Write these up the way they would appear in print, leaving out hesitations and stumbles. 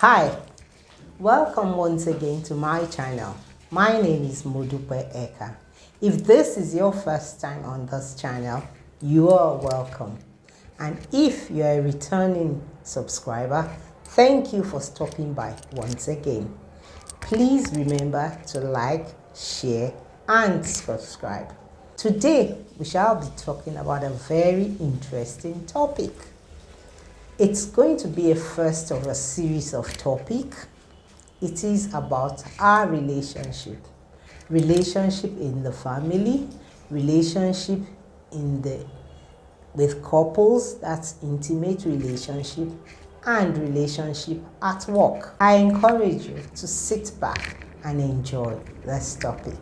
Hi, welcome once again to my channel. My name is Modupe Eka. If this is your first time on this channel, you are welcome. And if you are a returning subscriber, thank you for stopping by once again. Please remember to like, share, and subscribe. Today, we shall be talking about a very interesting topic. It's going to be a first of a series of topics. It is about our relationship in the family, relationship with couples, that's intimate relationship, and relationship at work. I encourage you to sit back and enjoy this topic.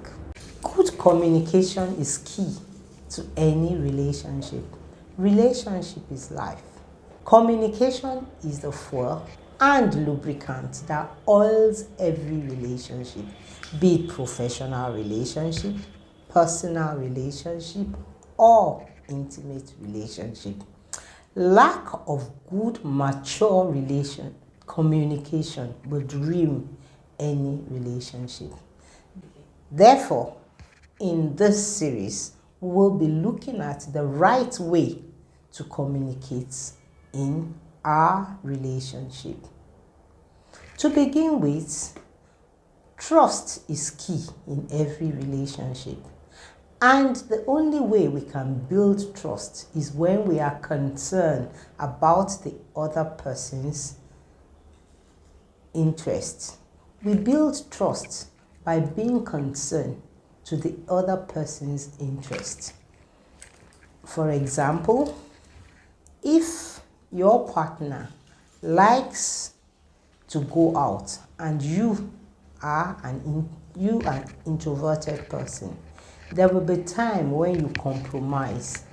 Good communication is key to any relationship. Relationship is life. Communication is the fuel and lubricant that oils every relationship, be it professional relationship, personal relationship, or intimate relationship. Lack of good, mature communication would ruin any relationship. Therefore, in this series, we will be looking at the right way to communicate in our relationship. To begin with, trust is key in every relationship. And the only way we can build trust is when we are concerned about the other person's interest. We build trust by being concerned to the other person's interest. For example, if your partner likes to go out and you are an introverted person, there will be time when you compromise.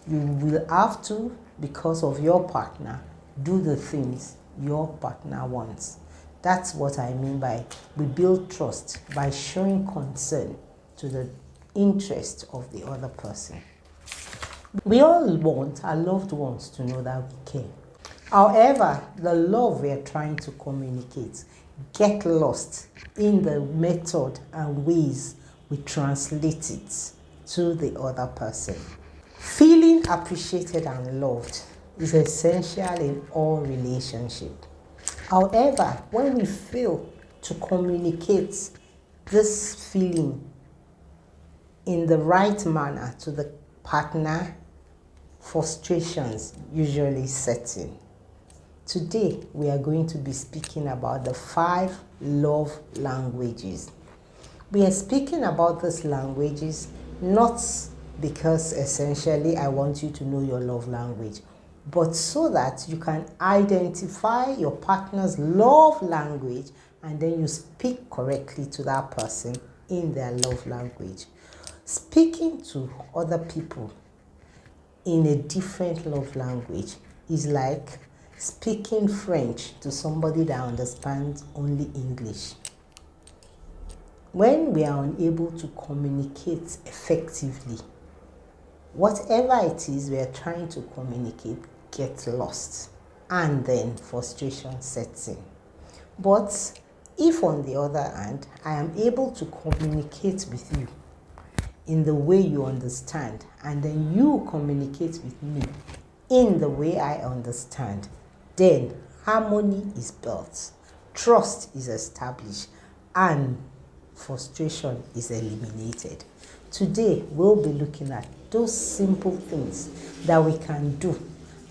You will have to, because of your partner, do the things your partner wants. That's what I mean by we build trust by showing concern to the interest of the other person. We all want our loved ones to know that we care. However, the love we are trying to communicate get lost in the method and ways we translate it to the other person. Feeling appreciated and loved is essential in all relationships. However, when we fail to communicate this feeling in the right manner to the partner, frustrations usually set in. Today, we are going to be speaking about the 5 love languages. We are speaking about these languages not because essentially I want you to know your love language, but so that you can identify your partner's love language and then you speak correctly to that person in their love language. Speaking to other people in a different love language is like speaking French to somebody that understands only English. When we are unable to communicate effectively, whatever it is we are trying to communicate gets lost and then frustration sets in. But if on the other hand, I am able to communicate with you in the way you understand, and then you communicate with me in the way I understand, then harmony is built, trust is established, and frustration is eliminated. Today, we'll be looking at those simple things that we can do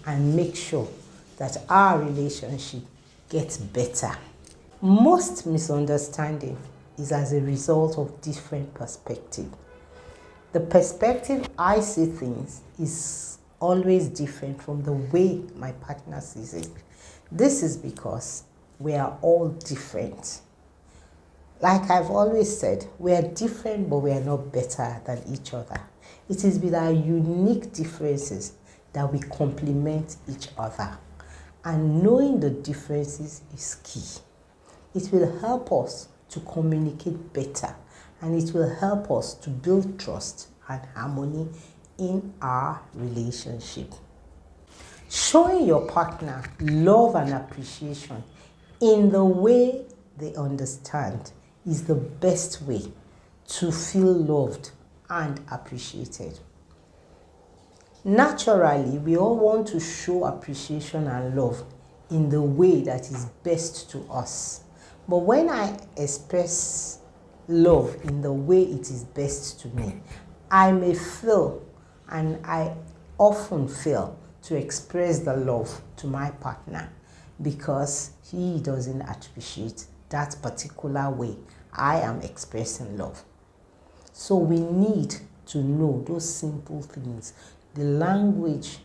and make sure that our relationship gets better. Most misunderstanding is as a result of different perspectives. The perspective I see things is always different from the way my partner sees it. This is because we are all different. Like I've always said, we are different, but we are not better than each other. It is with our unique differences that we complement each other. And knowing the differences is key. It will help us to communicate better, and it will help us to build trust and harmony in our relationship. Showing your partner love and appreciation in the way they understand is the best way to feel loved and appreciated. Naturally, we all want to show appreciation and love in the way that is best to us. But when I express love in the way it is best to me, I may feel, and I often fail, to express the love to my partner because he doesn't appreciate that particular way I am expressing love. So we need to know those simple things, the language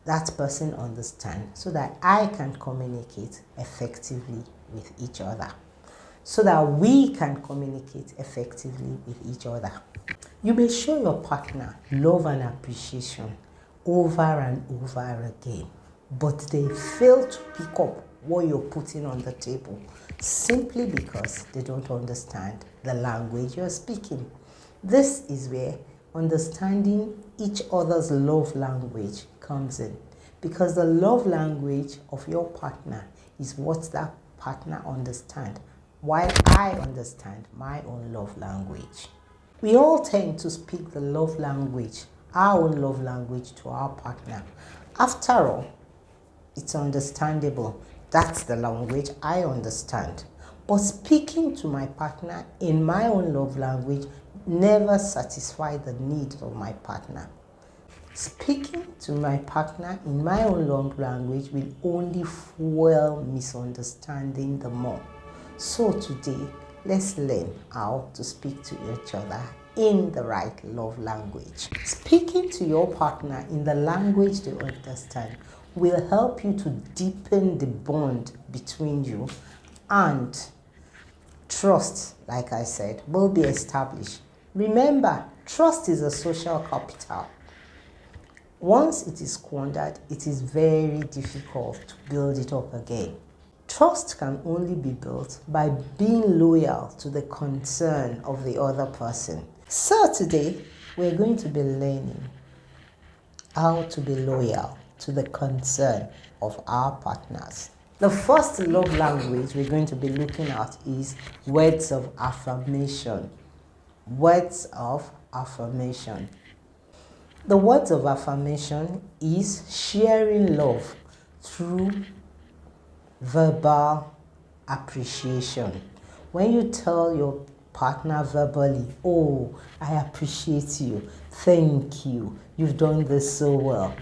that person understands, so that I can communicate effectively with each other, so that we can communicate effectively with each other. You may show your partner love and appreciation over and over again, but they fail to pick up what you're putting on the table simply because they don't understand the language you're speaking. This is where understanding each other's love language comes in, because the love language of your partner is what that partner understands, while I understand my own love language. We all tend to speak the love language, our own love language, to our partner. After all, it's understandable. That's the language I understand. But speaking to my partner in my own love language never satisfies the needs of my partner. Speaking to my partner in my own love language will only fuel misunderstanding the more. So today, let's learn how to speak to each other in the right love language. Speaking to your partner in the language they understand will help you to deepen the bond between you, and trust, like I said, will be established. Remember, trust is a social capital. Once it is squandered, it is very difficult to build it up again. Trust can only be built by being loyal to the concern of the other person. So today, we're going to be learning how to be loyal to the concern of our partners. The first love language we're going to be looking at is words of affirmation. Words of affirmation. The words of affirmation is sharing love through verbal appreciation. When you tell your partner verbally, "Oh, I appreciate you, thank you, you've done this so well."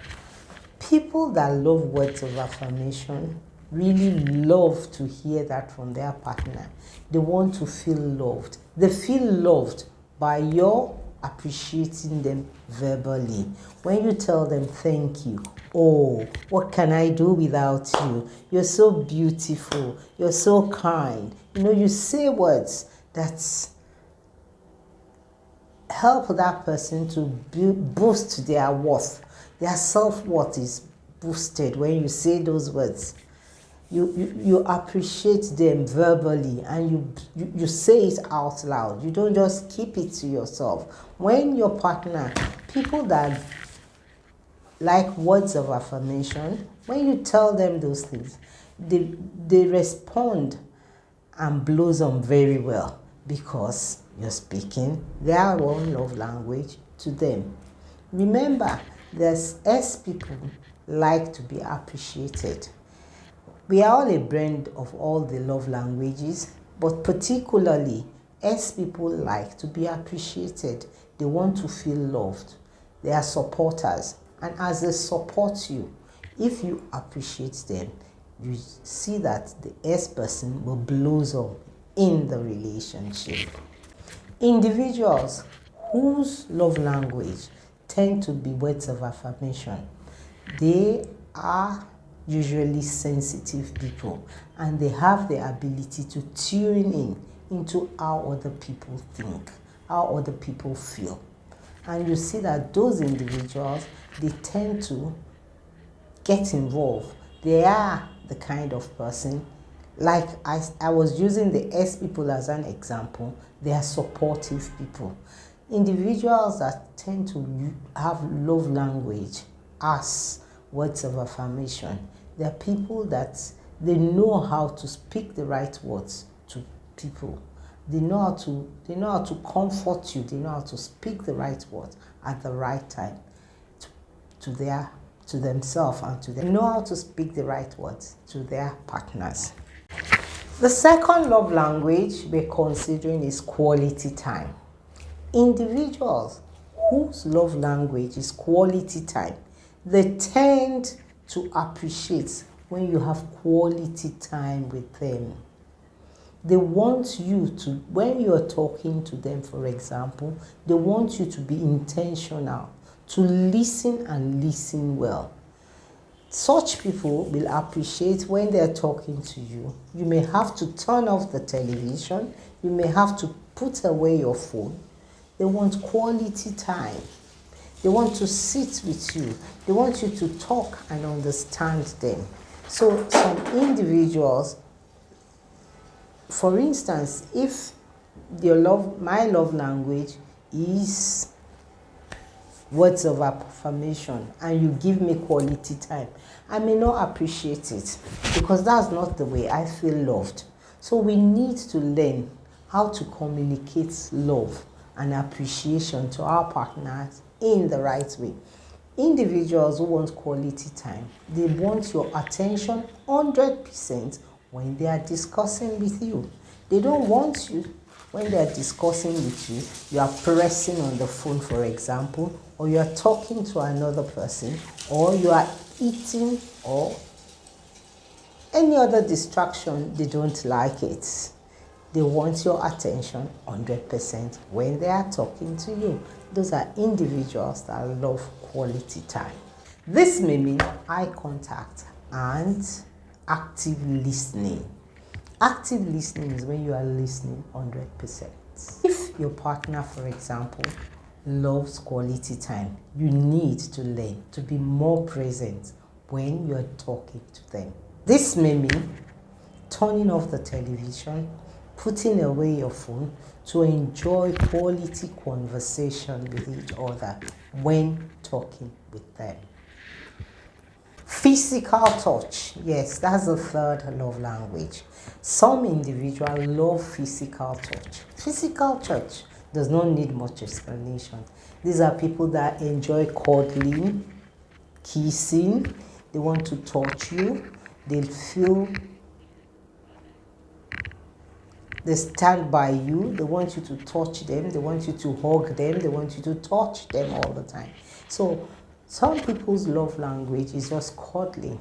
People that love words of affirmation really love to hear that from their partner. They want to feel loved. They feel loved by your appreciating them verbally. When you tell them thank you, "Oh, what can I do without you? You're so beautiful, you're so kind." You say words that help that person to boost their worth. Their self-worth is boosted when you say those words. You appreciate them verbally, and you say it out loud. You don't just keep it to yourself. When your partner, people that like words of affirmation, when you tell them those things, they respond and blossom very well, because you're speaking their own love language to them. Remember, as people like to be appreciated. We are all a blend of all the love languages, but particularly as people like to be appreciated. They want to feel loved. They are supporters. And as they support you, if you appreciate them, you see that the S person will blossom in the relationship. Individuals whose love language tend to be words of affirmation, they are usually sensitive people, and they have the ability to tune in into how other people think, how other people feel. And you see that those individuals, they tend to get involved. They are the kind of person, like I was using the S people as an example, they are supportive people. Individuals that tend to have love language as words of affirmation, they are people that They know how to speak the right words to people. They know how to comfort you. They know how to speak the right words at the right time to themselves and to them. They know how to speak the right words to their partners. The second love language we're considering is quality time. Individuals whose love language is quality time, they tend to appreciate when you have quality time with them. They want you to, when you're talking to them, for example, they want you to be intentional, to listen and listen well. Such people will appreciate when they're talking to you. You may have to turn off the television. You may have to put away your phone. They want quality time. They want to sit with you. They want you to talk and understand them. So some individuals, for instance, if my love language is words of affirmation and you give me quality time, I may not appreciate it because that's not the way I feel loved. So we need to learn how to communicate love and appreciation to our partners in the right way. Individuals who want quality time, they want your attention 100% when they are discussing with you. They don't want you when they are discussing with you, you are pressing on the phone, for example, or you are talking to another person, or you are eating, or any other distraction. They don't like it. They want your attention 100% when they are talking to you. Those are individuals that love quality time. This may mean eye contact and active listening. Active listening is when you are listening 100%. If your partner, for example, loves quality time, you need to learn to be more present when you are talking to them. This may mean turning off the television, putting away your phone to enjoy quality conversation with each other when talking with them. Physical touch. Yes, that's the third love language. Some individuals love physical touch. Physical touch does not need much explanation. These are people that enjoy cuddling, kissing. They want to touch you. They stand by you. They want you to touch them. They want you to hug them. They want you to touch them all the time. So some people's love language is just cuddling.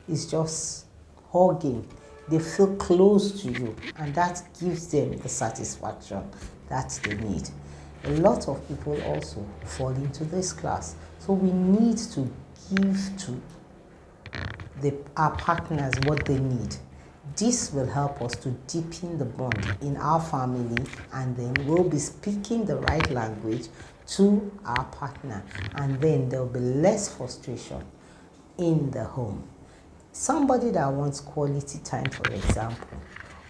It's just hugging. They feel close to you, and that gives them the satisfaction that they need. A lot of people also fall into this class. So we need to give to our partners what they need. This will help us to deepen the bond in our family, and then we'll be speaking the right language to our partner, and then there will be less frustration in the home. Somebody that wants quality time, for example,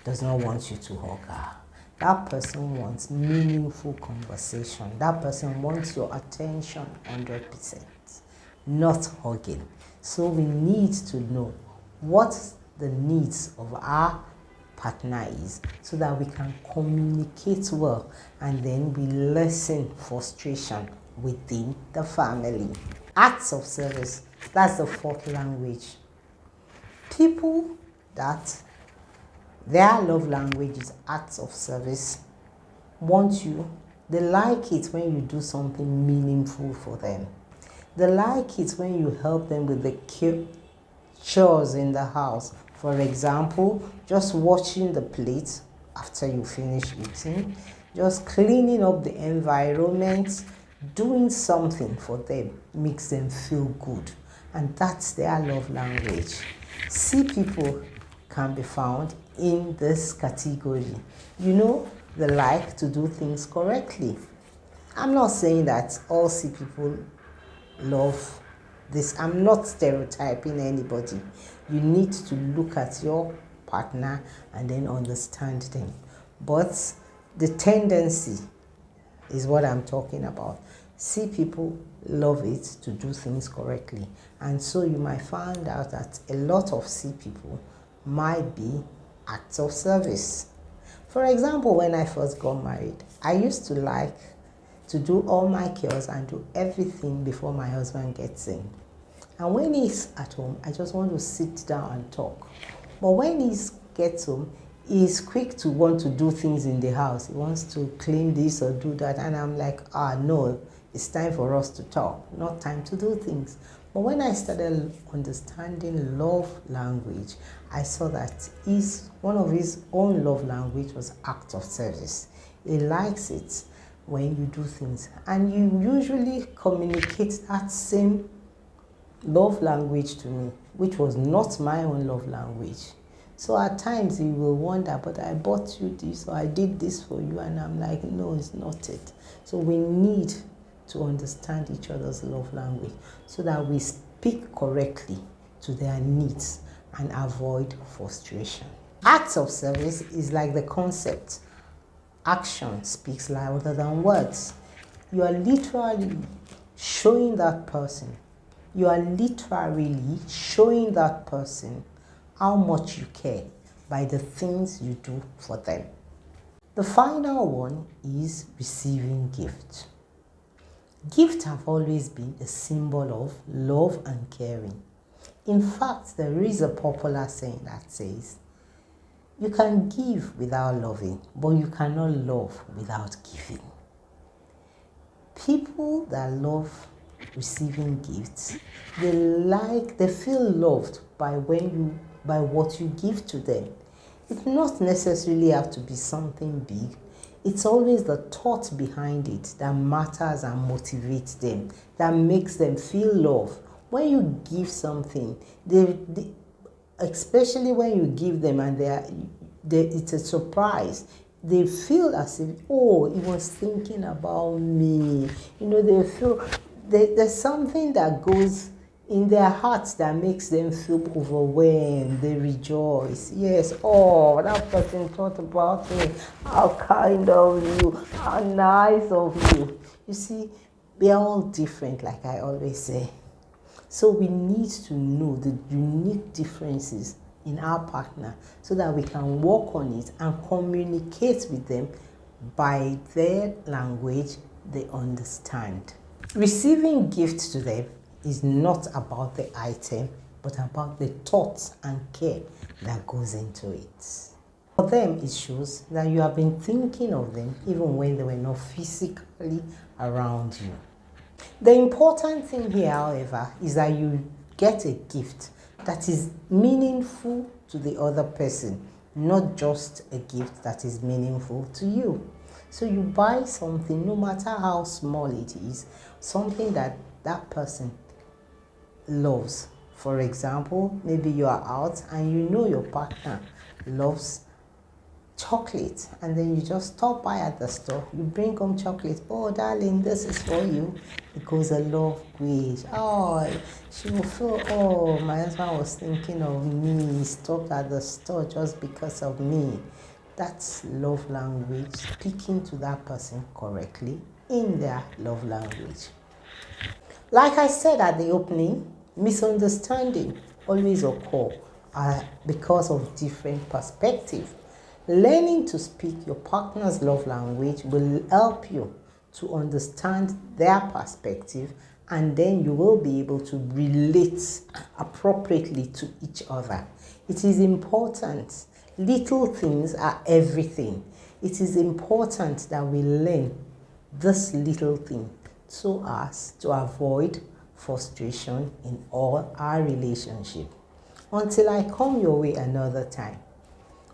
does not want you to hug her. That person wants meaningful conversation. That person wants your attention 100%, not hugging. So we need to know what the needs of our partner is so that we can communicate well, and then we lessen frustration within the family. Acts of service, that's the fourth language. People that their love language is acts of service want you. They like it when you do something meaningful for them. They like it when you help them with the chores in the house. For example, just washing the plates after you finish eating, just cleaning up the environment, doing something for them makes them feel good. And that's their love language. C people can be found in this category. You know, they like to do things correctly. I'm not saying that all C people love this. I'm not stereotyping anybody. You need to look at your partner and then understand them. But the tendency is what I'm talking about. C people love it to do things correctly. And so you might find out that a lot of C people might be acts of service. For example, when I first got married, I used to like to do all my chores and do everything before my husband gets in. And when he's at home, I just want to sit down and talk. But when he gets home, he's quick to want to do things in the house. He wants to clean this or do that. And I'm like, no, it's time for us to talk, not time to do things. But when I started understanding love language, I saw that one of his own love language was act of service. He likes it when you do things. And you usually communicate that same love language to me, which was not my own love language. So at times you will wonder, but I bought you this or I did this for you, and I'm like, no, it's not it. So we need to understand each other's love language so that we speak correctly to their needs and avoid frustration. Acts of service is like the concept. Action speaks louder than words. You are literally showing that person. You are literally showing that person how much you care by the things you do for them. The final one is receiving gifts. Gifts have always been a symbol of love and caring. In fact, there is a popular saying that says, you can give without loving, but you cannot love without giving. People that love receiving gifts, they feel loved by what you give to them. It not necessarily have to be something big. It's always the thought behind it that matters and motivates them, that makes them feel love. When you give something, especially when you give them and it's a surprise, they feel as if, oh, he was thinking about me. They feel there's something that goes in their hearts that makes them feel overwhelmed. They rejoice. Yes, oh, that person thought about me. How kind of you. How nice of you. You see, we are all different, like I always say. So we need to know the unique differences in our partner so that we can work on it and communicate with them by their language they understand. Receiving gifts to them is not about the item, but about the thoughts and care that goes into it. For them, it shows that you have been thinking of them even when they were not physically around you. The important thing here, however, is that you get a gift that is meaningful to the other person, not just a gift that is meaningful to you. So you buy something, no matter how small it is, something that that person loves. For example, maybe you are out and you know your partner loves chocolate, and then you just stop by at the store, you bring home chocolate. Oh, darling, this is for you. It goes a love way. Oh, she will feel, oh, my husband was thinking of me. He stopped at the store just because of me. That's love language, speaking to that person correctly in their love language. Like I said at the opening, misunderstanding always occur because of different perspectives. Learning to speak your partner's love language will help you to understand their perspective, and then you will be able to relate appropriately to each other. It is important. Little things are everything. It is important that we learn this little thing so as to avoid frustration in all our relationship. Until I come your way another time,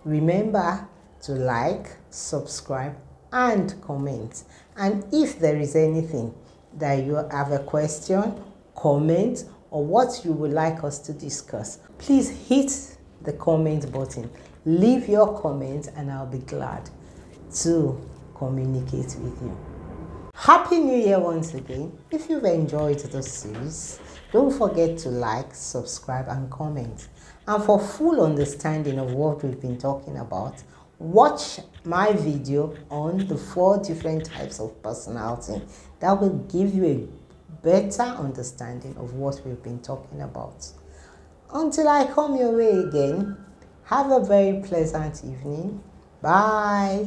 remember to like, subscribe, and comment. And if there is anything that you have a question, comment, or what you would like us to discuss, please hit the comment button. Leave your comment and I'll be glad to communicate with you. Happy New Year once again. If you've enjoyed this series, don't forget to like, subscribe, and comment. And for full understanding of what we've been talking about, watch my video on the 4 different types of personality. That will give you a better understanding of what we've been talking about. Until I come your way again, Have a very pleasant evening. Bye.